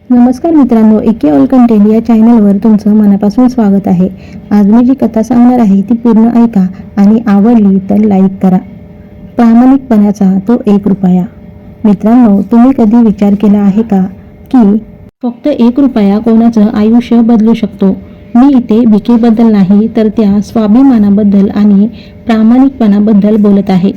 नमस्कार मित्रांनो, एके ऑल कंटेंट या चॅनलवर तुमचं मनापासून स्वागत आहे. आज मी जी कथा सांगणार आहे ती पूर्ण ऐका आणि आवडली तर लाईक करा. प्रामाणिकपणाचा तो 1 रुपया. मित्रांनो, तुम्ही कधी विचार केला आहे का की फक्त 1 रुपया कोणाचं आयुष्य बदलू शकतो? मी इथे भिकेबद्दल नाही तर त्या स्वाभिमानाबद्दल आणि प्रामाणिकपणाबद्दल बोलत आहे,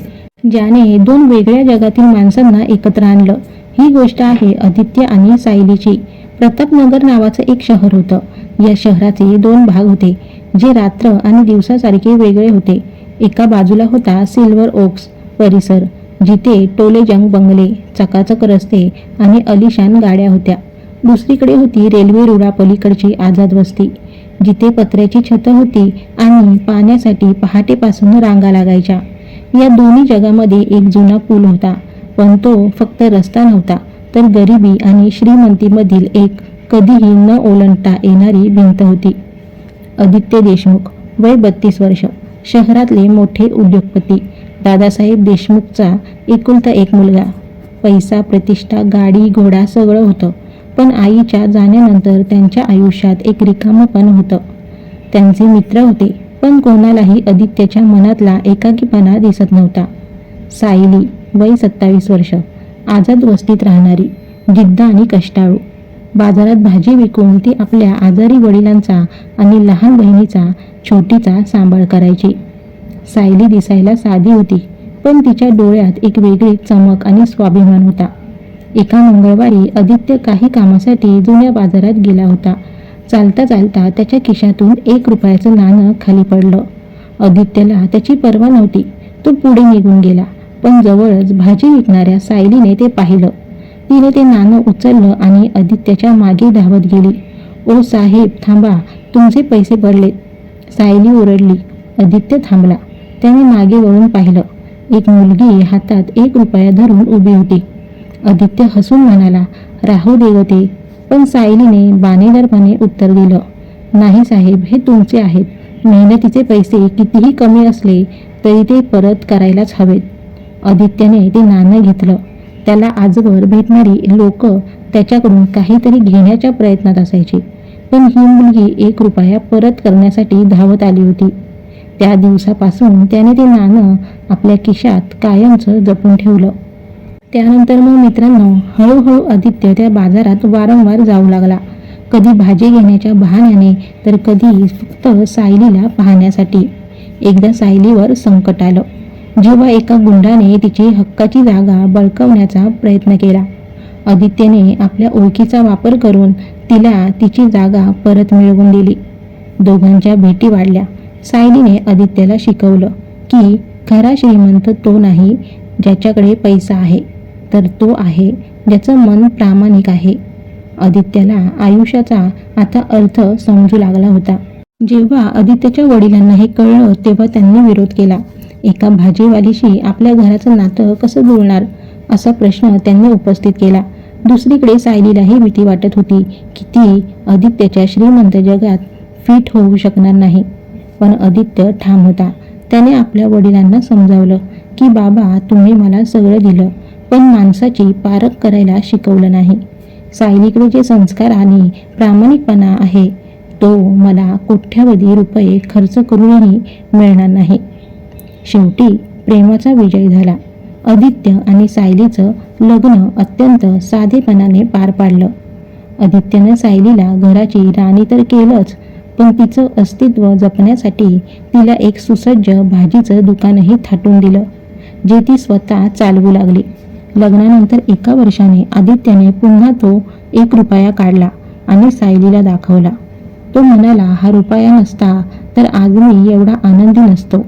ज्याने 2 वेगळ्या जगातील माणसांना एकत्र आणलं. ही गोष्ट आहे आदित्य आणि सायलीची. प्रतापनगर नावाचं एक शहर होतं. या शहराचे 2 भाग होते, जे रात्र आणि दिवसासारखे वेगळे होते. एका बाजूला होता सिल्वर ओक्स परिसर, जिथे टोलेजंग बंगले, चकाचक रस्ते आणि अलिशान गाड्या होत्या. दुसरीकडे होती रेल्वे रुळापलीकडची आझाद वस्ती, जिथे पत्र्याची छतं होती आणि पाण्यासाठी पहाटेपासून रांगा लागायच्या. या दोन्ही जगामध्ये एक जुना पूल होता, पण तो फक्त रस्ता नव्हता तर गरिबी आणि श्रीमंतीमधील एक कधीही न ओलांडता येणारी भिंत होती. आदित्य देशमुख, वय 32 वर्ष, शहरातले मोठे उद्योगपती. दादासाहेब देशमुखचा एकुलता एक मुलगा. पैसा, प्रतिष्ठा, गाडी, घोडा सगळं होतं, पण आईच्या जाण्यानंतर त्यांच्या आयुष्यात एक रिकामपण होतं. त्यांचे मित्र होते, पण कोणालाही आदित्यच्या मनातला एकाकीपणा दिसत नव्हता. सायली, वय 27 वर्ष, आझाद वस्तीत राहणारी, जिद्द आणि कष्टाळू. बाजारात भाजी विकून ती आपल्या आजारी वडिलांचा आणि लहान बहिणीचा छोटीचा सांभाळ करायची. सायली दिसायला साधी होती, पण तिच्या डोळ्यात एक वेगळी चमक आणि स्वाभिमान होता. एका मंगळवारी आदित्य काही कामासाठी जुन्या बाजारात गेला होता. चालता चालता त्याच्या खिशातून 1 रुपयाचं नाणं खाली पडलं. आदित्यला त्याची पर्वा नव्हती. तो पुढे निघून गेला, पण जवळच भाजी विकणाऱ्या सायलीने ते पाहिलं. तिने ते नाणं उचललं आणि आदित्यच्या मागे धावत गेली. "ओ साहेब, थांबा, तुमचे पैसे पडलेत." सायली ओरडली. आदित्य थांबला. त्याने मागे वळून पाहिलं. एक मुलगी हातात 1 रुपया धरून उभी होती. आदित्य हसून म्हणाला, "राहू दे ग ते." पण सायलीने बाणेदारपणे उत्तर दिलं, "नाही साहेब, हे तुमचे आहेत. मेहनतीचे पैसे कितीही कमी असले तरी ते परत करायलाच हवेत." आदित्यने ते नाणं घेतलं. त्याला आजवर भेटणारी लोक त्याच्याकडून काहीतरी घेण्याच्या प्रयत्नात असायची, पण ही मुलगी 1 रुपया परत करण्यासाठी धावत आली होती. त्या दिवसापासून त्याने ते नाणं आपल्या खिशात कायमचं जपून ठेवलं. त्यानंतर मग मित्रांनो, हळूहळू आदित्य त्या बाजारात वारंवार जाऊ लागला. कधी भाजी घेण्याच्या बहाण्याने तर कधी फक्त सायलीला पाहण्यासाठी. एकदा सायलीवर संकट आलं, जेव्हा एका गुंडाने तिची हक्काची जागा बळकावण्याचा प्रयत्न केला. आदित्यने आपल्या ओळखीचा वापर करून तिला तिची जागा परत मिळवून दिली. दोघांच्या भेटी वाढल्या. सायलीने आदित्यला शिकवलं की खरा श्रीमंत तो नाही ज्याच्याकडे पैसा आहे, तर तो आहे ज्याचं मन प्रामाणिक आहे. आदित्यला आयुष्याचा आता अर्थ समजू लागला होता. जेव्हा आदित्यच्या वडिलांना हे कळलं तेव्हा त्यांनी विरोध केला. एका भाजीवालीशी आपल्या घराचं नातं कसं जुळणार, असा प्रश्न त्यांनी उपस्थित केला. दुसरीकडे सायलीलाही भीती वाटत होती की ती आदित्यच्या श्रीमंत जगात फिट होऊ शकणार नाही. पण आदित्य ठाम होता. त्याने आपल्या वडिलांना समजावलं की बाबा, तुम्ही मला सगळं दिलं, पण माणसाची पारख करायला शिकवलं नाही. सायलीकडे जे संस्कार आणि प्रामाणिकपणा आहे तो मला कोट्यावधी रुपये खर्च करूनही मिळणार नाही. शेवटी प्रेमाचा विजय झाला. आदित्य आणि सायलीचं लग्न अत्यंत साधेपणाने पार पाडलं. आदित्यनं सायलीला घराची राणी तर केलंच, पण तिचं अस्तित्व जपण्यासाठी तिला एक सुसज्ज भाजीचं दुकानही थाटून दिलं, जे ती स्वतः चालवू लागली. लग्नानंतर 1 वर्षाने आदित्यने पुन्हा तो 1 रुपया काढला आणि सायलीला दाखवला. तो म्हणाला, "हा रुपया नसता तर आज मी एवढा आनंदी नसतो."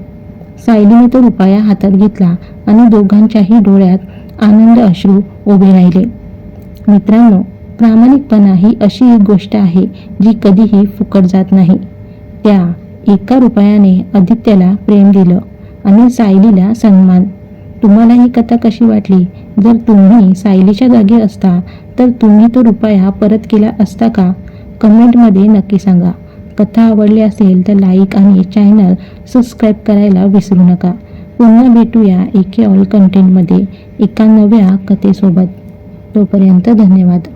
सायलीने तो रुपया हातात घेतला आणि दोघांच्याही डोळ्यात आनंद अश्रू उभे राहिले. मित्रांनो, प्रामाणिकपणा ही अशी एक गोष्ट आहे जी कधीही फुकट जात नाही. त्या 1 रुपयाने आदित्यला प्रेम दिलं आणि सायलीला सन्मान. तुम्हाला ही कथा कशी वाटली? जर तुम्ही सायलीच्या जागी असता तर तुम्ही तो रुपया परत केला असता का? कमेंटमध्ये नक्की सांगा. कथा आवडली असेल तर लाईक आणि चॅनल सबस्क्राईब करायला विसरू नका. पुन्हा भेटूया एके ऑल कंटेंटमध्ये एका नव्या कथेसोबत. तोपर्यंत धन्यवाद.